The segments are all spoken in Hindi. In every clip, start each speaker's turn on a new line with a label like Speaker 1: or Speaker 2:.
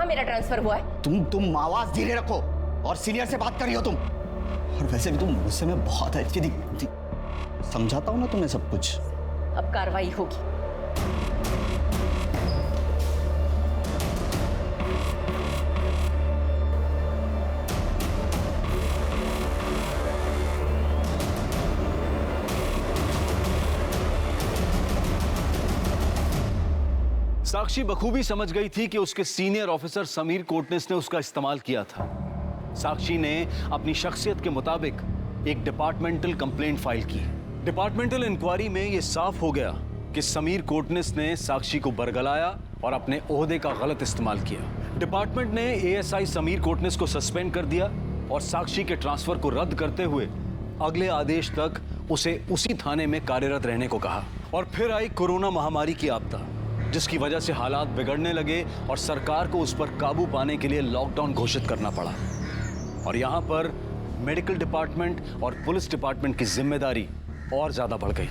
Speaker 1: मेरा ट्रांसफर हुआ है।
Speaker 2: तुम आवाज धीरे रखो और सीनियर से बात कर रही हो तुम। और वैसे भी तुम गुस्से में बहुत अच्छी दिखती। समझाता हूं ना तुम्हें सब कुछ।
Speaker 1: अब कार्रवाई होगी।
Speaker 3: साक्षी बखूबी समझ गई थी कि उसके सीनियर ऑफिसर समीर कोटनिस ने उसका इस्तेमाल किया था। साक्षी ने अपनी शख्सियत के मुताबिक एक डिपार्टमेंटल कंप्लेंट फाइल की। डिपार्टमेंटल इंक्वायरी में यह साफ हो गया कि समीर कोटनिस ने साक्षी को बरगलाया और अपने ओहदे का गलत इस्तेमाल किया। डिपार्टमेंट ने एएसआई समीर कोटनिस को सस्पेंड कर दिया और साक्षी के ट्रांसफर को रद्द करते हुए अगले आदेश तक उसे उसी थाने में कार्यरत रहने को कहा। और फिर आई कोरोना महामारी की आपदा, जिसकी वजह से हालात बिगड़ने लगे और सरकार को उस पर काबू पाने के लिए लॉकडाउन घोषित करना पड़ा। और यहां पर मेडिकल डिपार्टमेंट और पुलिस डिपार्टमेंट की जिम्मेदारी और ज्यादा बढ़ गई।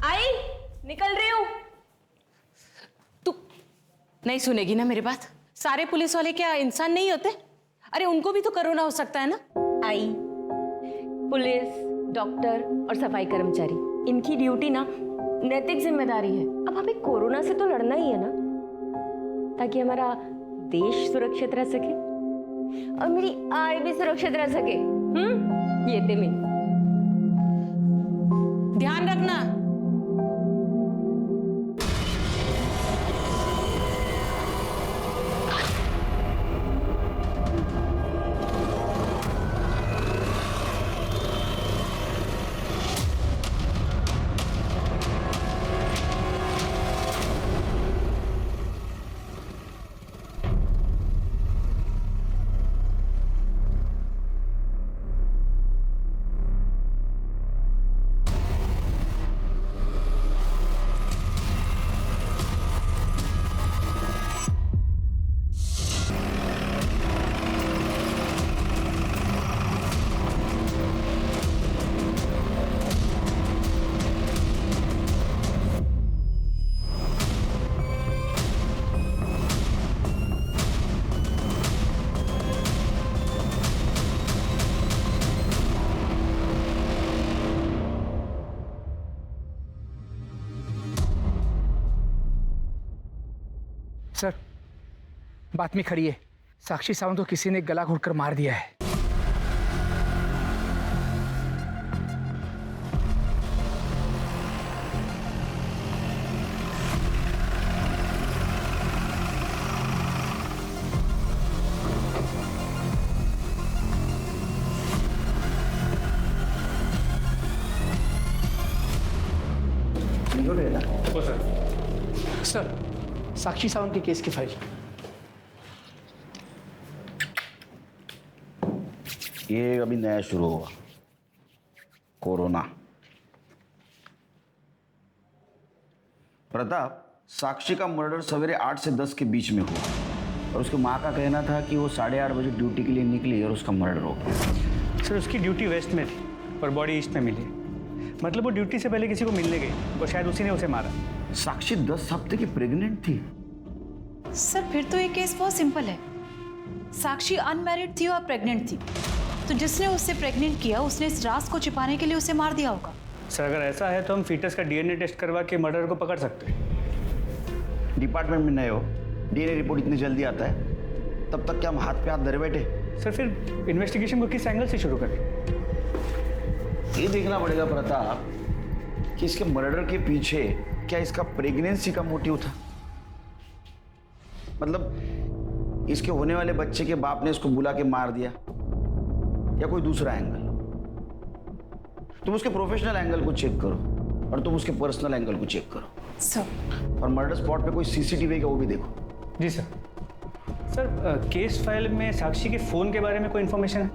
Speaker 1: आई, निकल रही हूं।
Speaker 4: तू नहीं सुनेगी ना मेरी बात? सारे पुलिस वाले क्या इंसान नहीं होते? अरे उनको भी तो कोरोना हो सकता है ना।
Speaker 1: आई, पुलिस, डॉक्टर और सफाई कर्मचारी, इनकी ड्यूटी ना नैतिक जिम्मेदारी है। अब हमें कोरोना से तो लड़ना ही है ना, ताकि हमारा देश सुरक्षित रह सके और मेरी आय भी सुरक्षित रह सके। ये थे मैं।
Speaker 4: ध्यान रखना।
Speaker 5: सर, बातमी खड़ी है। साक्षी सावंत को किसी ने गला घोटकर मार दिया है। सर, साक्षी सावंत के केस की फाइल।
Speaker 2: ये अभी नया शुरू हुआ, कोरोना। प्रताप, साक्षी का मर्डर सवेरे 8 से 10 के बीच में हुआ और उसकी माँ का कहना था कि वो 8:30 बजे ड्यूटी के लिए निकली और उसका मर्डर हो गया।
Speaker 6: सर, उसकी ड्यूटी वेस्ट में थी और बॉडी ईस्ट में मिली। मतलब वो ड्यूटी से पहले किसी को मिलने गई और शायद उसी ने उसे मारा।
Speaker 2: साक्षी 10 हफ्ते की प्रेग्नेंट थी।
Speaker 7: सर, फिर तो ये केस बहुत सिंपल है। साक्षी अनमैरिड थी और प्रेग्नेंट थी, तो जिसने उससे प्रेग्नेंट किया उसने इस राज को छिपाने के लिए उसे मार दिया होगा।
Speaker 6: सर, अगर ऐसा है तो हम फीटस का डीएनए टेस्ट करवा के मर्डर को पकड़ सकते हैं।
Speaker 2: डिपार्टमेंट में नए हो, डीएनए रिपोर्ट इतनी जल्दी आता है, तब तक क्या हम हाथ पे हाथ धरे बैठे?
Speaker 6: सर, फिर इन्वेस्टिगेशन को किस एंगल से शुरू करें?
Speaker 2: ये देखना पड़ेगा प्रताप कि इसके मर्डर के पीछे क्या इसका प्रेगनेंसी का मोटिव था। मतलब इसके होने वाले बच्चे के बाप ने इसको बुला के मार दिया या कोई दूसरा एंगल। तुम उसके प्रोफेशनल एंगल को चेक करो और तुम उसके पर्सनल एंगल को चेक करो।
Speaker 7: सर,
Speaker 2: और मर्डर स्पॉट पे कोई सीसीटीवी का वो भी देखो।
Speaker 6: जी सर। सर, केस फाइल में साक्षी के फ़ोन के बारे में कोई इन्फॉर्मेशन है?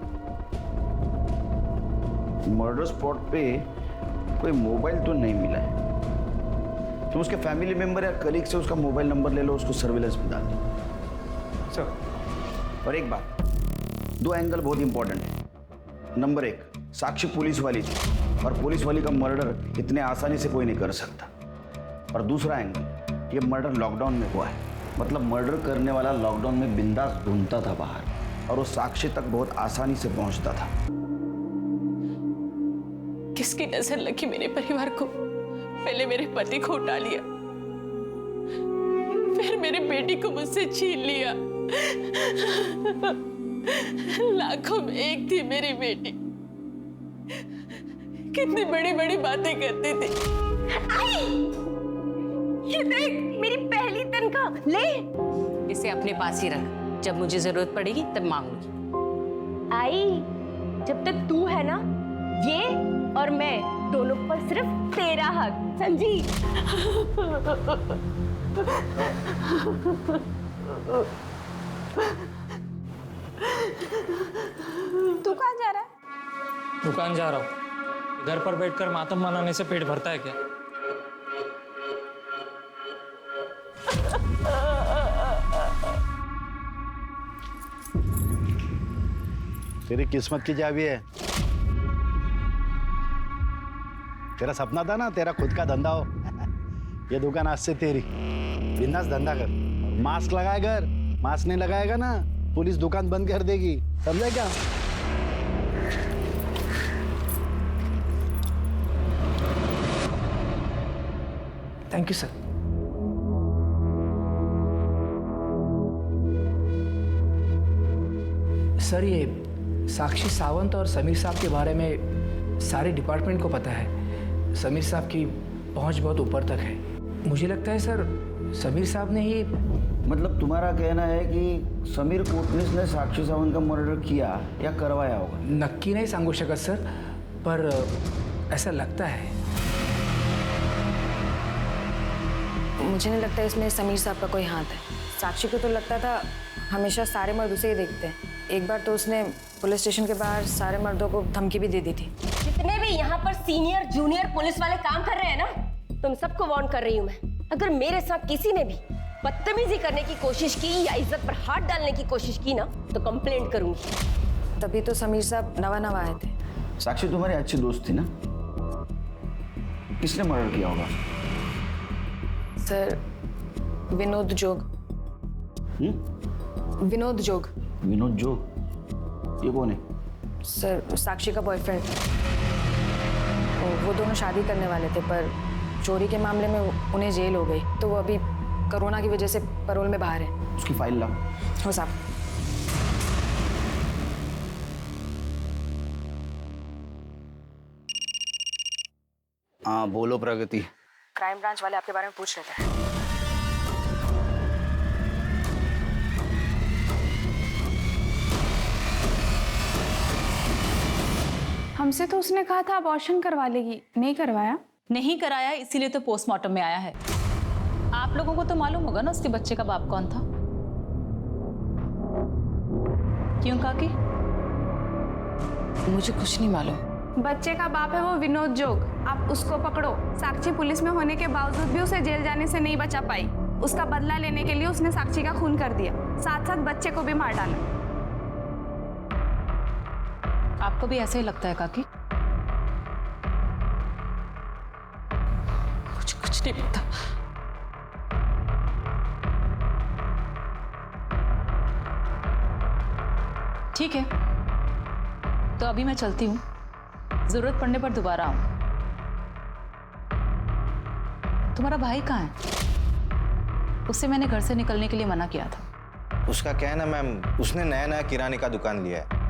Speaker 2: मर्डर स्पॉट पे कोई मोबाइल तो नहीं मिला है। तुम उसके फैमिली मेंबर या कलीग से उसका मोबाइल नंबर ले लो, उसको सर्विलेंस में डाल दो।
Speaker 6: सर,
Speaker 2: और एक बात, 2 एंगल बहुत इंपॉर्टेंट है। नंबर 1, साक्षी पुलिस वाली थी और पुलिस वाली का मर्डर इतने आसानी से कोई नहीं कर सकता। और दूसरा एंगल, ये मर्डर लॉकडाउन में हुआ है। मतलब मर्डर करने वाला लॉकडाउन में बिंदास ढूंढता था बाहर और वो साक्षी तक बहुत आसानी से पहुंचता था।
Speaker 4: किसकी नजर लगी मेरे परिवार को? पहले मेरे पति को उठा लिया, फिर मेरी बेटी को मुझसे छीन लिया। लाखों में एक थी मेरी बेटी, कितनी बड़ी बड़ी बातें करती थी।
Speaker 1: ये देख, मेरी पहली तनख्वाह, ले।
Speaker 4: इसे अपने पास ही रख, जब मुझे जरूरत पड़ेगी तब मांगूंगी।
Speaker 1: आई, जब तक तू है ना, ये और मैं दोनों पर सिर्फ तेरा हक, समझी?
Speaker 7: तू कहाँ जा रहा है?
Speaker 8: दुकान जा रहा हूँ। घर पर बैठकर मातम मनाने से पेट भरता है क्या?
Speaker 9: तेरी किस्मत की चाबी है। तेरा सपना था ना तेरा खुद का धंधा हो। ये दुकान आज से तेरी। बिंदास धंधा कर। मास्क लगाए घर, मास्क नहीं लगाएगा ना पुलिस दुकान बंद कर देगी, समझा क्या?
Speaker 5: Thank you sir. सर, ये साक्षी सावंत और समीर साहब के बारे में सारे डिपार्टमेंट को पता है। समीर साहब की पहुंच बहुत ऊपर तक है। मुझे लगता है सर, समीर साहब ने ही।
Speaker 2: मतलब तुम्हारा कहना है कि समीर कोटनीस ने साक्षी सावंत का मर्डर किया या करवाया होगा?
Speaker 5: नक्की नहीं सांगू शकत सर, पर ऐसा लगता है।
Speaker 10: मुझे नहीं लगता इसमें समीर साहब का कोई हाथ है। साक्षी को तो लगता था हमेशा सारे मर्द उसे ही देखते हैं। एक बार तो उसने पुलिस स्टेशन के बाहर सारे मर्दों को धमकी भी दे दी थी।
Speaker 1: जितने भी यहाँ पर सीनियर जूनियर पुलिस वाले काम कर रहे हैं ना, तुम सबको वार्न कर रही हूँ मैं। अगर मेरे साथ किसी ने भी बदतमीजी करने की कोशिश की या इज्जत पर हाथ डालने की कोशिश की ना, तो कंप्लेंट करूंगी।
Speaker 10: तभी तो समीर साहब नवा आए थे।
Speaker 2: साक्षी तुम्हारी अच्छी दोस्त थी ना? किसने मर्डर किया होगा?
Speaker 10: सर, विनोद जोग। विनोद जोग।
Speaker 2: विनोद जोग? ये कौन है?
Speaker 10: सर, साक्षी का बॉयफ्रेंड। वो दोनों शादी करने वाले थे, पर चोरी के मामले में उन्हें जेल हो गई, तो वो अभी कोरोना की वजह से पैरोल में बाहर है।
Speaker 2: उसकी फाइल लाओ।
Speaker 10: हो साहब।
Speaker 2: हाँ बोलो प्रगति।
Speaker 10: क्राइम ब्रांच वाले आपके बारे में पूछ रहे थे।
Speaker 7: हमसे तो उसने कहा था अबॉर्शन करवा लेगी, नहीं करवाया।
Speaker 4: नहीं कराया, इसीलिए तो पोस्टमार्टम में आया है। आप लोगों को तो मालूम होगा ना उसके बच्चे का बाप कौन था? क्यों काकी? मुझे कुछ नहीं मालूम।
Speaker 7: बच्चे का बाप है वो विनोद जोग। आप उसको पकड़ो। साक्षी पुलिस में होने के बावजूद भी उसे जेल जाने से नहीं बचा पाई। उसका बदला लेने के लिए उसने साक्षी का खून कर दिया, साथ साथ बच्चे को भी मार डाला।
Speaker 4: आपको भी ऐसे ही लगता है काकी? कुछ नहीं पता। ठीक है, तो अभी मैं चलती हूँ। जरूरत पड़ने पर दोबारा आऊं। तुम्हारा भाई कहाँ है? उससे मैंने घर से निकलने के लिए मना किया था।
Speaker 11: उसका क्या है ना मैम, उसने नया किराने का दुकान लिया है,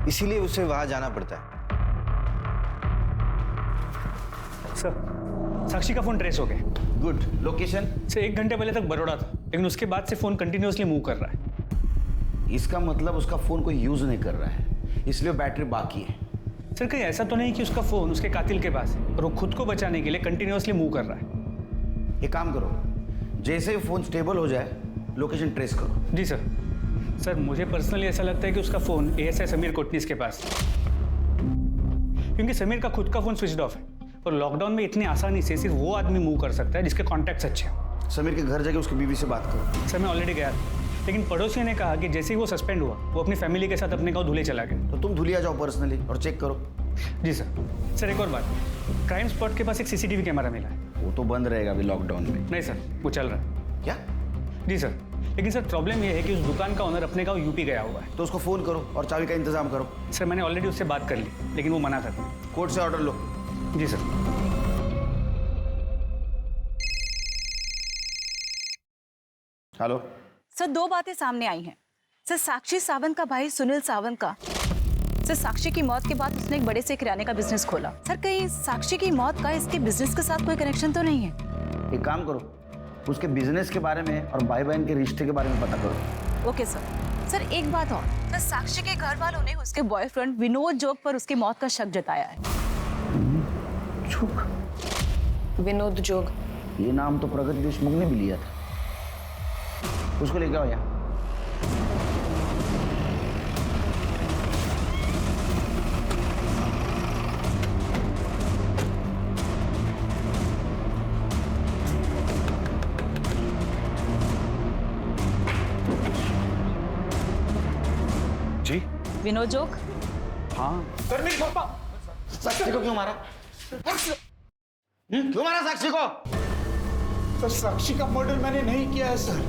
Speaker 11: इसीलिए उसे वहां जाना पड़ता है।
Speaker 6: सर, साक्षी का फोन ट्रेस हो गया।
Speaker 2: गुड। लोकेशन?
Speaker 6: सर, 1 घंटे पहले तक बड़ौदा था, लेकिन उसके बाद से फोन कंटिन्यूअसली मूव कर रहा है।
Speaker 2: इसका मतलब उसका फोन कोई यूज नहीं कर रहा है, इसलिए बैटरी बाकी है।
Speaker 6: सर, कहीं ऐसा तो नहीं कि उसका फोन उसके कातिल के पास है और वो खुद को बचाने के लिए कंटिन्यूअसली मूव कर रहा है?
Speaker 2: एक काम करो, जैसे ही फोन स्टेबल हो जाए लोकेशन ट्रेस करो।
Speaker 6: जी सर। सर, मुझे पर्सनली ऐसा लगता है कि उसका फोन एएसआई समीर कोटनीस के पास है, क्योंकि समीर का खुद का फोन स्विच ऑफ है और लॉकडाउन में इतनी आसानी से सिर्फ वो आदमी मूव कर सकता है जिसके कॉन्टैक्ट्स अच्छे हैं।
Speaker 2: समीर के घर जाके उसकी बीवी से बात करो।
Speaker 6: सर, मैं ऑलरेडी गया था, लेकिन पड़ोसियों ने कहा कि जैसे ही वो सस्पेंड हुआ वो अपनी फैमिली के साथ अपने गाँव धुले चला गया।
Speaker 2: तो तुम धुलिया जाओ पर्सनली और चेक करो।
Speaker 6: जी सर। सर, एक और बात, क्राइम स्पॉट के पास एक सीसीटीवी कैमरा मिला है,
Speaker 2: वो तो बंद रहेगा अभी लॉकडाउन में।
Speaker 6: नहीं सर, वो चल रहा है।
Speaker 2: क्या?
Speaker 6: जी सर, लेकिन सर प्रॉब्लम ये है कि उस दुकान का ओनर अपने गाँव यूपी गया हुआ है।
Speaker 2: तो उसको फोन करो और चाबी का इंतजाम करो।
Speaker 6: सर मैंने ऑलरेडी उससे बात कर ली, लेकिन वो मना कर दिया।
Speaker 2: कोर्ट से ऑर्डर लो।
Speaker 6: जी सर।
Speaker 2: हेलो।
Speaker 12: सर 2 बातें सामने आई हैं। सर साक्षी सावंत का भाई सुनील सावंत का, सर साक्षी की मौत के बाद उसने एक बड़े से किराने का बिजनेस खोला। सर कहीं साक्षी की मौत का इसके बिजनेस के साथ कोई कनेक्शन तो नहीं है?
Speaker 2: एक काम करो, उसके बिजनेस के बारे में और भाई बहन के रिश्ते के बारे में पता करो।
Speaker 12: Okay sir. सर एक बात और, सर साक्षी के घर वालों ने उसके बॉयफ्रेंड विनोद जोग पर उसकी मौत का शक जताया है।
Speaker 10: विनोद जोग?
Speaker 2: ये नाम तो प्रगति देशमुख ने भी लिया था। उसको लेके आओ यहाँ।
Speaker 3: जी
Speaker 12: विनोद जोग?
Speaker 3: हाँ।
Speaker 6: सर मेरे पापा।
Speaker 2: साक्षी को क्यों मारा? क्यों मारा साक्षी को?
Speaker 6: सर साक्षी का मर्डर मैंने नहीं किया है सर।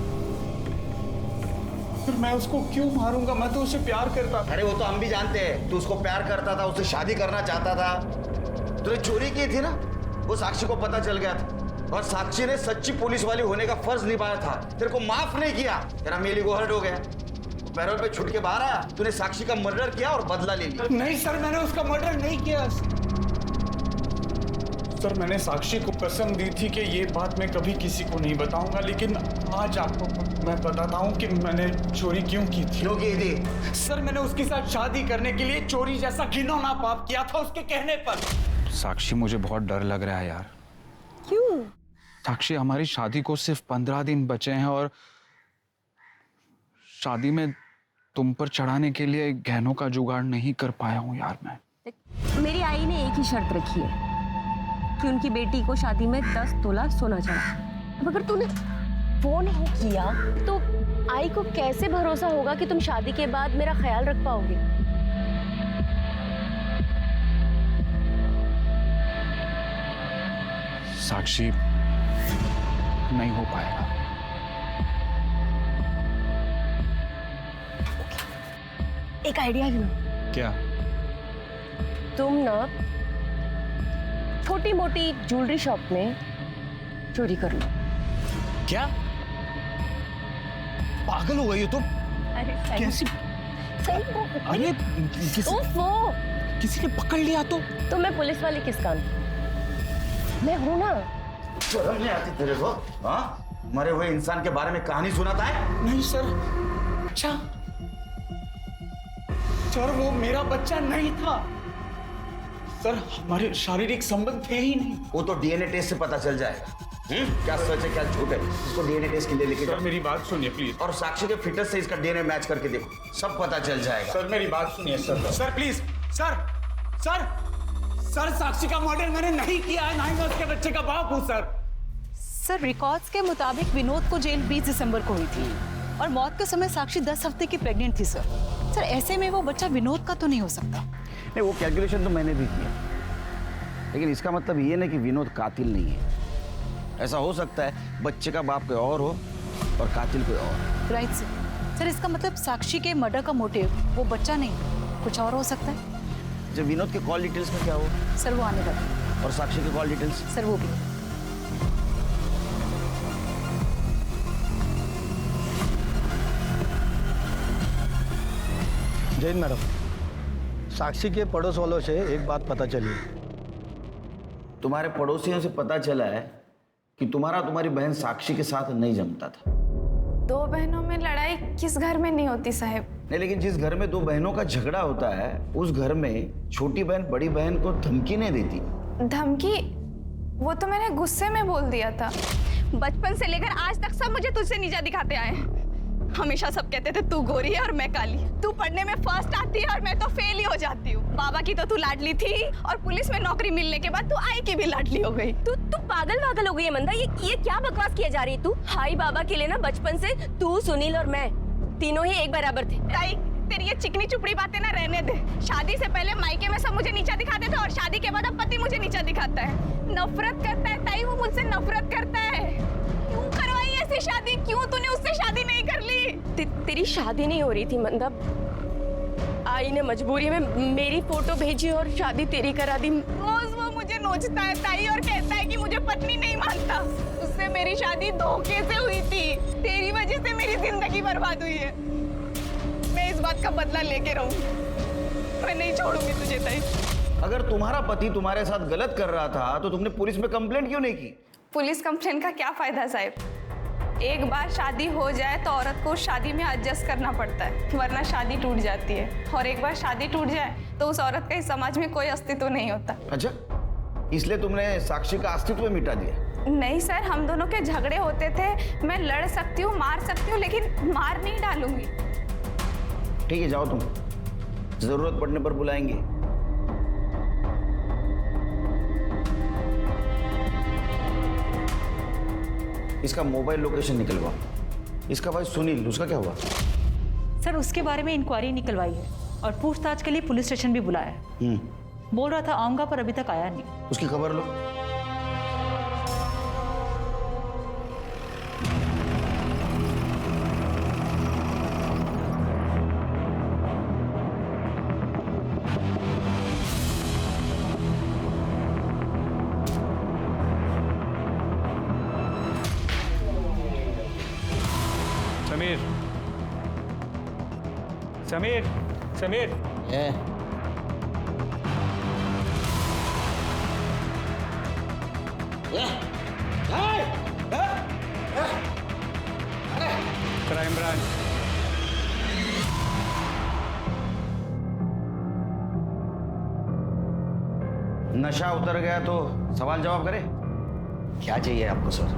Speaker 6: फिर मैं उसको क्यों मारूंगा? मैं तो उसे प्यार करता था।
Speaker 2: अरे वो तो हम भी जानते हैं, तू उसको प्यार करता था, उससे शादी करना चाहता था। तूने चोरी की थी ना, वो साक्षी को पता चल गया था और साक्षी ने सच्ची पुलिस वाली होने का फर्ज निभाया था, तेरे को माफ नहीं किया। तेरा मेली को हर्ट हो गया, पैरोल पे छुट के बाहर आया, तूने साक्षी का मर्डर किया और बदला ले लिया।
Speaker 6: नहीं सर, मैंने उसका मर्डर नहीं किया। सर मैंने साक्षी को कसम दी थी कि ये बात मैं कभी किसी को नहीं बताऊंगा, लेकिन आज आपको मैं बताता हूँ कि मैंने चोरी क्यों की थी।
Speaker 2: क्यों की थी?
Speaker 6: सर मैंने उसके साथ शादी करने के लिए चोरी जैसा घिनौना पाप किया था उसके कहने पर।
Speaker 13: साक्षी मुझे बहुत डर लग रहा है यार।
Speaker 12: क्यों?
Speaker 13: साक्षी हमारी शादी को सिर्फ 15 दिन बचे हैं और शादी में तुम पर चढ़ाने के लिए गहनों का जुगाड़ नहीं कर पाया हूँ यार मैं।
Speaker 1: मेरी आई ने एक ही शर्त रखी है कि उनकी बेटी को शादी में 10 तोला सोना चाहिए। अब अगर तूने वो नहीं किया तो आई को कैसे भरोसा होगा कि तुम शादी के बाद मेरा ख्याल रख पाओगे?
Speaker 13: साक्षी नहीं हो पाएगा।
Speaker 1: एक आइडिया है ना?
Speaker 13: क्या?
Speaker 1: तुम ना छोटी मोटी ज्वेलरी शॉप में चोरी कर लो।
Speaker 3: क्या? पागल हो गई हो तुम?
Speaker 1: अरे
Speaker 3: कैसी? अरे किसी ने पकड़ लिया तो
Speaker 1: मैं पुलिस वाली किस काम? मैं हूं ना।
Speaker 2: शर्म नहीं आती तेरे को? हाँ, मरे हुए इंसान के बारे में कहानी सुनाता है?
Speaker 6: नहीं सर। अच्छा सर, वो मेरा बच्चा नहीं था सर, हमारे शारीरिक संबंध थे ही नहीं।
Speaker 2: वो तो डीएनए टेस्ट से पता चल जाएगा। क्या सच है क्या झूठ है, इसको डीएनए टेस्ट के लिए लेके जाओ।
Speaker 6: मेरी बात सुनिए प्लीज।
Speaker 2: और साक्षी के फिटनेस से इसका डीएनए मैच करके देखो, सब पता चल जाएगा।
Speaker 6: सर मेरी बात सुनिए sir. Sir please sir. Sir sir Sakshi का मर्डर मैंने नहीं किया है, ना ही मैं उसके बच्चे का बाप हूँ सर।
Speaker 12: सर रिकॉर्ड्स के मुताबिक विनोद को जेल 20 दिसंबर को हुई थी और मौत के समय साक्षी 10 हफ्ते की प्रेग्नेंट थी सर। सर ऐसे में वो बच्चा विनोद का तो नहीं हो सकता।
Speaker 2: नहीं, वो कैलकुलेशन तो मैंने भी किया, लेकिन इसका मतलब ये नहीं कि विनोद कातिल नहीं है। ऐसा हो सकता है बच्चे का बाप कोई और हो और कातिल कोई और।
Speaker 12: Right sir. सर इसका मतलब साक्षी के मर्डर का मोटिव वो बच्चा नहीं कुछ और हो सकता है।
Speaker 2: जब विनोद के कॉल डिटेल्स में क्या हो?
Speaker 12: सर वो आने लगा।
Speaker 2: और साक्षी के कॉल डिटेल्स?
Speaker 12: सर वो भी।
Speaker 14: जैन मैडम, साक्षी के पड़ोस वालों से एक बात पता चली।
Speaker 2: तुम्हारे पड़ोसियों से पता चला है कि तुम्हारी बहन साक्षी के साथ नहीं जमता था।
Speaker 7: 2 बहनों में लड़ाई किस घर में नहीं होती साहब?
Speaker 2: नहीं, लेकिन जिस घर में 2 बहनों का झगड़ा होता है उस घर में छोटी बहन बड़ी बहन को धमकी नहीं देती।
Speaker 7: धमकी? वो तो मैंने गुस्से में बोल दिया था। बचपन से लेकर आज तक सब मुझे तुझसे नीचा दिखाते आए हैं। हमेशा सब कहते थे तू गोरी है और मैं काली, तू पढ़ने में फर्स्ट आती है और मैं तो फेल ही हो जाती हूँ। बाबा की तो तू लाडली थी और पुलिस में नौकरी मिलने के बाद तू आई की भी लाडली हो गई।
Speaker 1: तू पागल हो गई है मंदा। ये क्या बकवास किया जा रही है तू? हाई बाबा के लिए ना बचपन से तू, सुनील और मैं तीनों ही एक बराबर थे।
Speaker 7: ताई तेरी ये चिकनी चुपड़ी बातें ना रहने दे। शादी से पहले मायके में सब मुझे नीचा दिखाते थे और शादी के बाद अब पति मुझे नीचा दिखाता है। नफरत करता है ताई, वो मुझसे नफरत करता है। क्यों करवाई ऐसी शादी? क्यों तूने उससे शादी नहीं कर ली?
Speaker 1: तेरी शादी नहीं हो रही थी मंदा, आई ने मजबूरी में मेरी फोटो भेजी और शादी तेरी करा दी।
Speaker 7: रोज वो मुझे नोचता है ताई और कहता है कि मुझे पत्नी नहीं मानता। उससे मेरी शादी धोखे से हुई थी। तेरी वजह से मेरी जिंदगी बर्बाद हुई है। मैं इस बात का बदला लेके रहूंगी। मैं नहीं छोड़ूंगी तुझे ताई।
Speaker 2: अगर तुम्हारा पति तुम्हारे साथ गलत कर रहा था तो तुमने पुलिस में कंप्लेंट क्यों नहीं की?
Speaker 7: पुलिस कंप्लेंट का क्या फायदा साहब? एक बार शादी हो जाए तो औरत को शादी में एडजस्ट करना पड़ता है, वरना शादी टूट जाती है। और एक बार शादी टूट जाए तो उस औरत का इस समाज में कोई अस्तित्व नहीं होता।
Speaker 2: अच्छा, इसलिए तुमने साक्षी का अस्तित्व मिटा दिया?
Speaker 7: नहीं सर, हम दोनों के झगड़े होते थे। मैं लड़ सकती हूँ, मार सकती हूँ, लेकिन मार नहीं डालूंगी।
Speaker 2: ठीक है, जाओ तुम, जरूरत पड़ने पर बुलाएंगे। इसका मोबाइल लोकेशन निकलवाओ। इसका भाई सुनील, उसका क्या हुआ?
Speaker 12: सर उसके बारे में इंक्वायरी निकलवाई है और पूछताछ के लिए पुलिस स्टेशन भी बुलाया है। बोल रहा था आऊंगा, पर अभी तक आया नहीं।
Speaker 2: उसकी खबर लो।
Speaker 6: समीर, समीर, समीर। Crime branch.
Speaker 2: नशा उतर गया तो सवाल जवाब करे। क्या चाहिए आपको सर?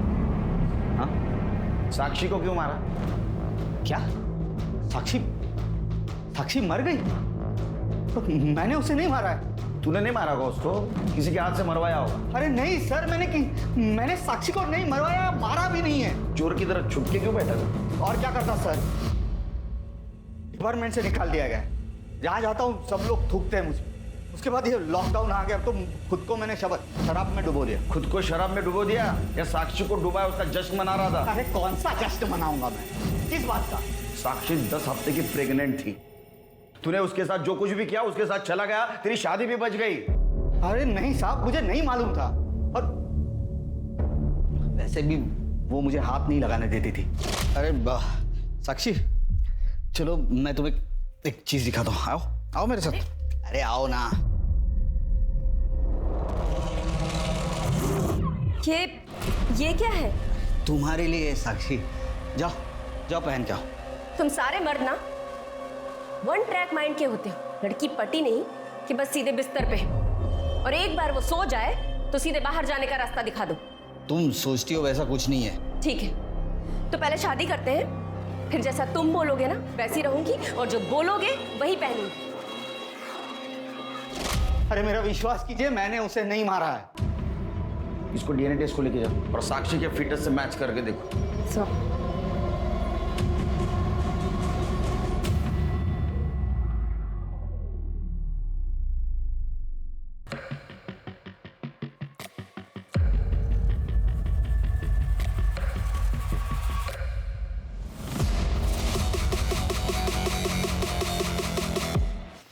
Speaker 2: हाँ, साक्षी को क्यों मारा?
Speaker 14: क्या? साक्षी साक्षी मर गई? तो मैंने उसे नहीं मारा है।
Speaker 2: तूने नहीं मारा होगा उसको, किसी के हाथ से मरवाया होगा।
Speaker 14: अरे नहीं सर, मैंने साक्षी को नहीं मरवाया, मारा भी नहीं है।
Speaker 2: चोर की तरह छुप के क्यों बैठा था?
Speaker 14: और क्या करता सर? डिपार्टमेंट से निकाल दिया गया। जहाँ जाता हूँ सब लोग थूकते हैं मुझे। उसके बाद ये लॉकडाउन आ गया तो खुद को मैंने शराब में डुबो दिया।
Speaker 2: खुद को शराब में डुबो दिया या साक्षी को डुबाया उसका जश्न मना रहा था?
Speaker 14: अरे कौन सा जश्न मनाऊंगा मैं? किस बात का?
Speaker 2: साक्षी 10 हफ्ते की प्रेग्नेंट थी। तूने उसके साथ जो कुछ भी किया उसके साथ चला गया, तेरी शादी भी बच गई।
Speaker 14: अरे नहीं साहब, मुझे नहीं मालूम था। और वैसे भी वो मुझे हाथ नहीं लगाने देती थी। अरे साक्षी, चलो मैं तुम्हें एक चीज दिखाता हूँ। आओ आओ मेरे साथ। अरे आओ ना।
Speaker 1: ये क्या है?
Speaker 14: तुम्हारे लिए साक्षी। जाओ जाओ पहन के आओ।
Speaker 1: तुम सारे मर्द ना वन ट्रैक माइंड के होते हो। लड़की पटी नहीं कि बस सीधे बिस्तर पे, और एक बार वो सो जाए तो सीधे बाहर जाने का रास्ता दिखा दो।
Speaker 14: तुम सोचती हो वैसा कुछ नहीं है।
Speaker 1: ठीक है, तो पहले शादी करते हैं, फिर जैसा तुम बोलोगे ना वैसी रहूंगी, और जो बोलोगे वही पहनूंगी।
Speaker 14: अरे मेरा विश्वास कीजिए, मैंने उसे नहीं मारा है।
Speaker 2: इसको डीएनए टेस्ट को लेके जाओ और साक्षी के फिटनेस से मैच करके देखो।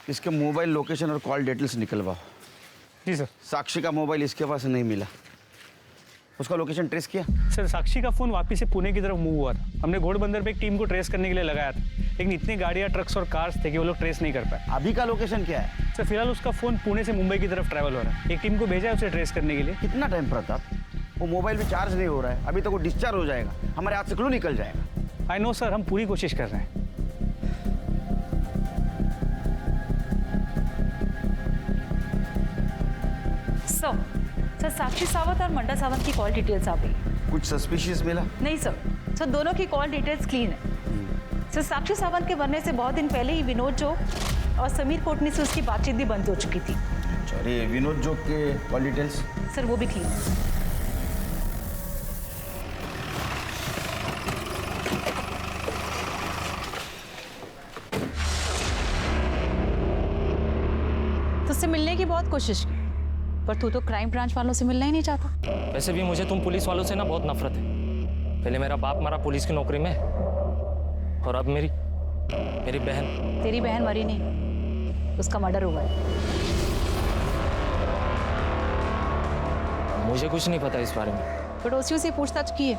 Speaker 2: इसके मोबाइल लोकेशन और कॉल डिटेल्स निकलवाओ।
Speaker 6: जी सर।
Speaker 2: साक्षी का मोबाइल इसके पास नहीं मिला, उसका लोकेशन ट्रेस किया?
Speaker 6: सर साक्षी का फोन वापस से पुणे की तरफ मूव हुआ था। हमने घोड़बंदर पे एक टीम को ट्रेस करने के लिए लगाया था, लेकिन इतनी गाड़ियां, ट्रक्स और कार्स थे कि वो लोग ट्रेस नहीं कर पाए।
Speaker 2: अभी का लोकेशन क्या है?
Speaker 6: सर फिलहाल उसका फोन पुणे से मुंबई की तरफ ट्रैवल हो रहा है। एक टीम को भेजा है उसे ट्रेस करने के लिए।
Speaker 2: कितना टाइम प्रताप? वो मोबाइल में चार्ज नहीं हो रहा है, अभी तक वो डिस्चार्ज हो जाएगा, हमारे हाथ से क्यों निकल जाएगा?
Speaker 6: आई नो सर, हम पूरी कोशिश कर रहे हैं।
Speaker 12: सर साक्षी सावंत और मंडा सावंत की कॉल डिटेल्स आ गई।
Speaker 2: कुछ सस्पिशियस मिला?
Speaker 12: नहीं सर दोनों की कॉल डिटेल्स क्लीन है। सर साक्षी सावंत के मरने से बहुत दिन पहले ही विनोद जोग और समीर कोटनी से उसकी बातचीत भी बंद हो चुकी थी।
Speaker 2: अरे विनोद जोग के कॉल डिटेल्स?
Speaker 12: सर वो भी क्लीन है। बहुत कोशिश की, पर तू तो क्राइम ब्रांच वालों से मिलना ही नहीं चाहता।
Speaker 8: वैसे भी मुझे तुम पुलिस वालों से ना बहुत नफरत है। पहले मेरा बाप मरा पुलिस की नौकरी में, और अब मेरी बहन।
Speaker 12: तेरी बहन मरी नहीं, उसका मर्डर हुआ है।
Speaker 8: मुझे कुछ नहीं पता इस बारे में।
Speaker 12: पड़ोसियों से पूछताछ की है,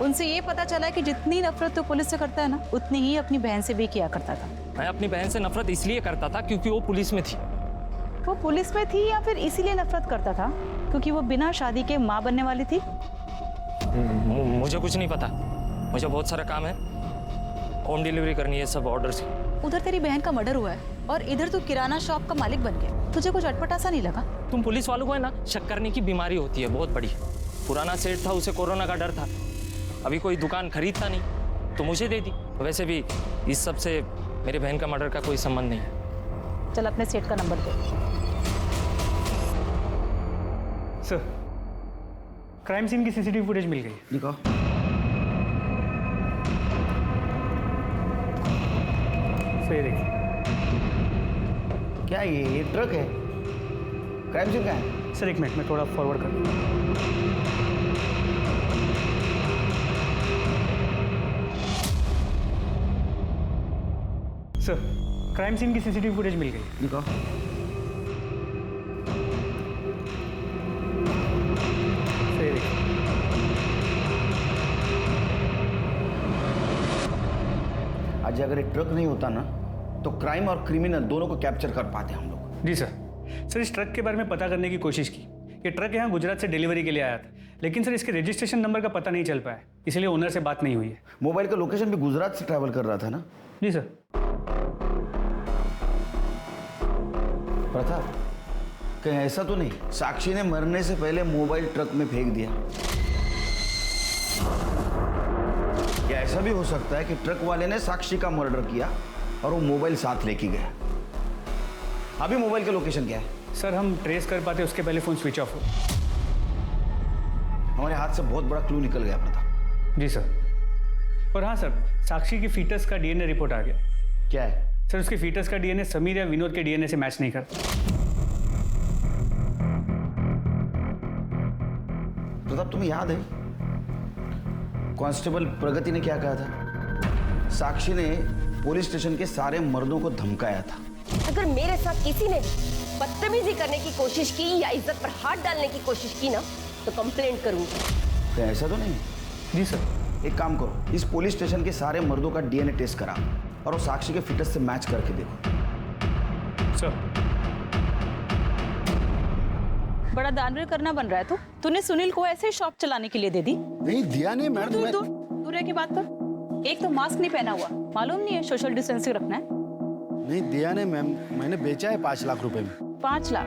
Speaker 12: उनसे ये पता चला है कि जितनी नफरत तो पुलिस से करता है ना, उतनी ही अपनी बहन से भी किया करता था।
Speaker 8: मैं अपनी बहन से नफरत इसलिए करता था क्योंकि वो पुलिस में थी।
Speaker 12: वो पुलिस में थी या फिर इसीलिए नफरत करता था क्योंकि वो बिना शादी के माँ बनने वाली थी?
Speaker 8: मुझे कुछ नहीं पता, मुझे बहुत सारा काम है, होम डिलीवरी करनी है, सब ऑर्डर्स।
Speaker 12: उधर तेरी बहन का मर्डर हुआ है और इधर तू किराना शॉप का मालिक बन गया। तुझे कुछ अटपटा सा नहीं लगा?
Speaker 8: तुम पुलिस वालों को है ना, शक करने की बीमारी होती है बहुत बड़ी। पुराना सेठ था, उसे कोरोना का डर था, अभी कोई दुकान खरीदता नहीं तो मुझे दे दी। वैसे भी इस सब से मेरी बहन का मर्डर का कोई संबंध नहीं है।
Speaker 12: चल अपने सेठ का नंबर दे।
Speaker 6: सर, क्राइम सीन की सीसीटीवी फुटेज मिल गई।
Speaker 2: दिखाओ।
Speaker 6: सही देखिए।
Speaker 2: क्या ये ट्रक है? क्राइम सीन क्या है?
Speaker 6: सर एक मिनट, मैं थोड़ा फॉरवर्ड कर दूं। सर, क्राइम सीन की सीसीटीवी फुटेज मिल गई।
Speaker 2: दिखाओ।
Speaker 6: सही देखिए।
Speaker 2: आज अगर ये ट्रक नहीं होता ना, तो क्राइम और क्रिमिनल दोनों को कैप्चर कर पाते हम लोग।
Speaker 6: जी सर। सर, इस ट्रक के बारे में पता करने की कोशिश की। ये ट्रक यहाँ गुजरात से डिलीवरी के लिए आया था, लेकिन सर इसके रजिस्ट्रेशन नंबर का पता नहीं चल पाया, इसलिए ओनर से बात नहीं हुई है।
Speaker 2: मोबाइल का लोकेशन भी गुजरात से ट्रैवल कर रहा था ना?
Speaker 6: जी सर।
Speaker 2: प्रताप, कहीं ऐसा तो नहीं साक्षी ने मरने से पहले मोबाइल ट्रक में फेंक दिया? या ऐसा भी हो सकता है कि ट्रक वाले ने साक्षी का मर्डर किया और वो मोबाइल साथ लेके गया? अभी मोबाइल का लोकेशन क्या है?
Speaker 6: सर, हम ट्रेस कर पाते उसके पहले फोन स्विच ऑफ हो।
Speaker 2: हमारे हाथ से बहुत बड़ा क्लू निकल गया प्रताप।
Speaker 6: जी सर। और हाँ सर, साक्षी की फीटस का डीएनए रिपोर्ट आ गया।
Speaker 2: क्या है?
Speaker 6: सर, उसके फीटस का डीएनए समीर या विनोद के डीएनए से मैच नहीं करता।
Speaker 2: प्रताप, तुम्हें याद है कांस्टेबल प्रगति ने क्या कहा था? साक्षी ने पुलिस स्टेशन के सारे मर्दों को धमकाया था।
Speaker 1: अगर मेरे साथ किसी ने बदतमीजी करने की कोशिश की या इज्जत पर हाथ डालने की कोशिश की ना, तो कंप्लेंट करूंगी।
Speaker 2: तो ऐसा तो नहीं?
Speaker 6: जी सर।
Speaker 2: एक काम करो, इस पुलिस स्टेशन के सारे मर्दों का डीएनए टेस्ट करा और वो साक्षी के फिटनेस से मैच करके देखो।
Speaker 6: सर।
Speaker 12: बड़ा दानवीर करना बन रहा है तू। तूने सुनील को ऐसे ही शॉप चलाने के लिए दे दी?
Speaker 9: नहीं दिया नहीं मैडम।
Speaker 12: दूर रह के बात कर। एक तो मास्क नहीं पहना हुआ, मालूम नहीं है सोशल डिस्टेंसिंग रखना है।
Speaker 9: नहीं दिया नहीं मैम, मैंने बेचा है 5 लाख रुपए में।
Speaker 12: 5 लाख?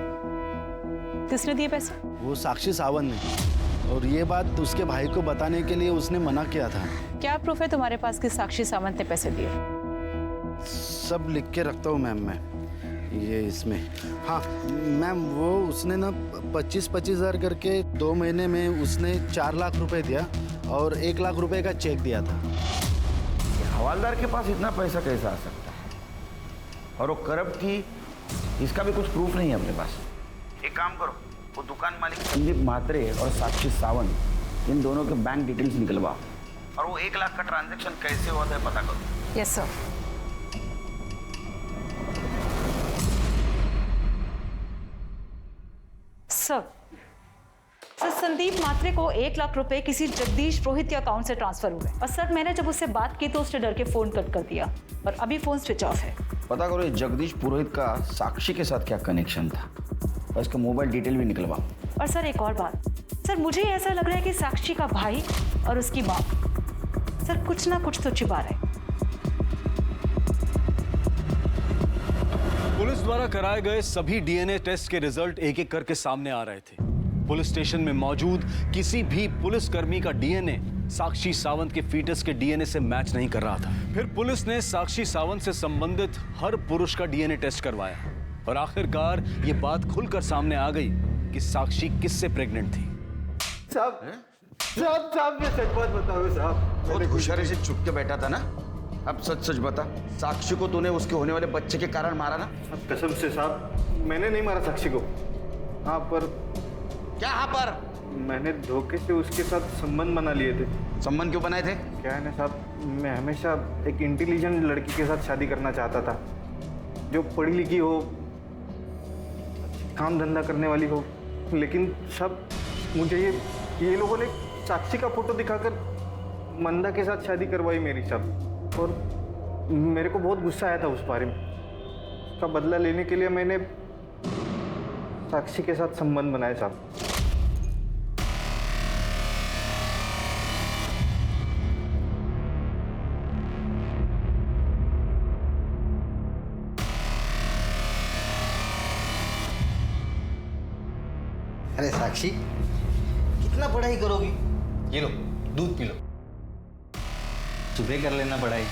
Speaker 12: किसने दिए पैसे?
Speaker 9: वो साक्षी सावंत ने, और ये बात उसके भाई को बताने के लिए उसने मना किया था।
Speaker 12: क्या प्रूफ है तुम्हारे पास कि साक्षी सावंत ने पैसे दिए?
Speaker 9: सब लिख के रखता हूँ मैम मैं, ये इसमें। हाँ मैम, वो उसने ना 25-25 हज़ार करके 2 महीने में उसने 4 लाख रुपए दिया और 1 लाख रुपए का चेक दिया था।
Speaker 2: हवालदार के पास इतना पैसा कैसे आ सकता है? और वो करप्ट थी, इसका भी कुछ प्रूफ नहीं है अपने पास। एक काम करो, वो दुकान मालिक संदीप म्हात्रे और साक्षी सावंत, इन दोनों के बैंक डिटेल्स निकलवाओ और वो 1 लाख का ट्रांजैक्शन कैसे हुआ था पता करो।
Speaker 12: Yes sir. Sir, Sandeep Mhatre को 1 लाख रुपए किसी जगदीश पुरोहित के अकाउंट से ट्रांसफर हुए और सर मैंने जब उससे बात की तो उसने डर के फोन कट कर दिया और अभी फोन स्विच ऑफ है।
Speaker 2: पता करो ये जगदीश पुरोहित का साक्षी के साथ क्या कनेक्शन था और इसका मोबाइल डिटेल भी निकलवाओ।
Speaker 12: और सर एक और बात, सर मुझे ऐसा लग रहा है कि साक्षी का भाई और उसकी माँ सर कुछ ना कुछ तो छिपा रहे।
Speaker 3: पुलिस द्वारा कराए गए सभी डीएनए टेस्ट के रिजल्ट एक एक करके सामने आ रहे थे। पुलिस स्टेशन में मौजूद किसी भी पुलिसकर्मी का डीएनए साक्षी सावंत के फीटस के डीएनए से मैच नहीं कर रहा था। फिर पुलिस ने साक्षी सावंत से संबंधित हर पुरुष का डीएनए टेस्ट करवाया और आखिरकार ये बात खुलकर सामने आ गई कि साक्षी किससे प्रेग्नेंट थी।
Speaker 15: साहब, ये सच बात बताओ साहब।
Speaker 2: बहुत होशियारी से छुप के बैठा था ना, अब सच सच बता, साक्षी को तूने उसके होने वाले बच्चे के कारण मारा ना?
Speaker 11: कसम से साहब, मैंने नहीं मारा साक्षी को। हाँ पर
Speaker 2: क्या हाँ पर?
Speaker 11: मैंने धोखे से उसके साथ संबंध बना लिए थे।
Speaker 2: संबंध क्यों बनाए थे?
Speaker 11: क्या है ना साहब, मैं हमेशा एक इंटेलिजेंट लड़की के साथ शादी करना चाहता था, जो पढ़ी लिखी हो, काम धंधा करने वाली हो। लेकिन सब मुझे ये लोगों ने साक्षी का फोटो दिखाकर मंदा के साथ शादी करवाई मेरी साहब। और मेरे को बहुत गुस्सा आया था उस बारे में। उसका बदला लेने के लिए मैंने साक्षी के साथ संबंध बनाया साहब।
Speaker 14: अरे साक्षी, कितना पढ़ाई करोगी? ये लो दूध पी लो, सुबह कर लेना पढ़ाई।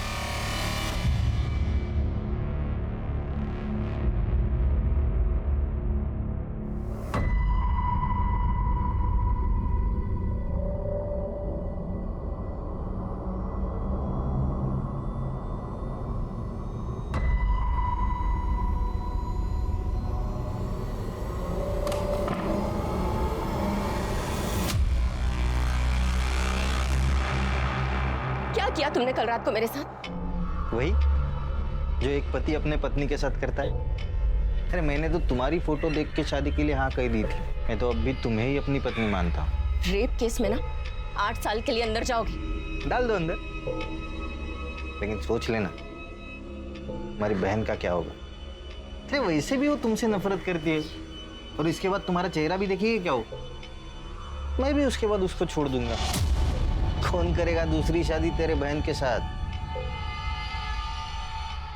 Speaker 1: क्या किया तुमने कल रात को मेरे साथ?
Speaker 11: वही जो एक पति अपने पत्नी के साथ करता है। अरे मैंने तो तुम्हारी फोटो देख के शादी के लिए हाँ कह दी थी। मैं तो अब भी तुम्हें ही अपनी पत्नी मानता हूँ।
Speaker 1: रेप केस में ना 8 साल के लिए अंदर जाओगी।
Speaker 11: डाल दो अंदर, लेकिन सोच लेना हमारी बहन का क्या होगा। अरे वैसे भी वो तुमसे नफरत करती है, और इसके बाद तुम्हारा चेहरा भी देखिए क्या हो। मैं भी उसके बाद उसको छोड़ दूंगा। कौन करेगा दूसरी शादी तेरे बहन के साथ?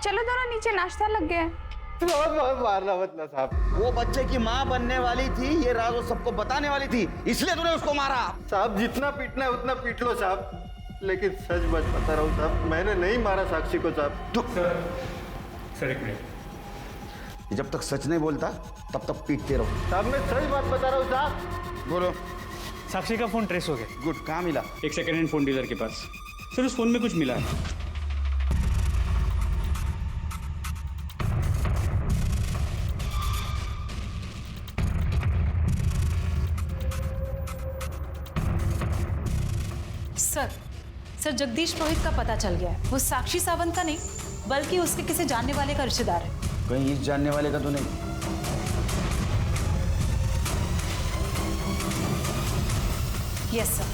Speaker 7: चलो दोनों नीचे, नाश्ता लग गया है।
Speaker 11: मारना मत ना साहब।
Speaker 2: वो बच्चे की माँ बनने वाली थी, ये राज वो सबको बताने वाली थी, इसलिए तूने उसको मारा।
Speaker 11: साहब जितना पीटना है उतना पीट लो साहब, लेकिन सच बच बता रहा हूँ साहब, मैंने नहीं मारा साक्षी को साहब।
Speaker 6: सर एक मिनट।
Speaker 2: जब तक सच नहीं बोलता तब तक पीटते रहो।
Speaker 11: साहब मैं सच बात बता रहा हूँ साहब।
Speaker 2: बोलो।
Speaker 6: साक्षी का फोन ट्रेस हो गया।
Speaker 2: गुड, कहाँ मिला?
Speaker 6: एक सेकेंड हैंड फोन डीलर के पास। सर उस फोन में कुछ मिला है।
Speaker 12: सर जगदीश पुरोहित का पता चल गया है। वो साक्षी सावंत का नहीं, बल्कि उसके किसी जानने वाले का रिश्तेदार है।
Speaker 2: कहीं इस जानने वाले का तो नहीं?
Speaker 12: Yes sir.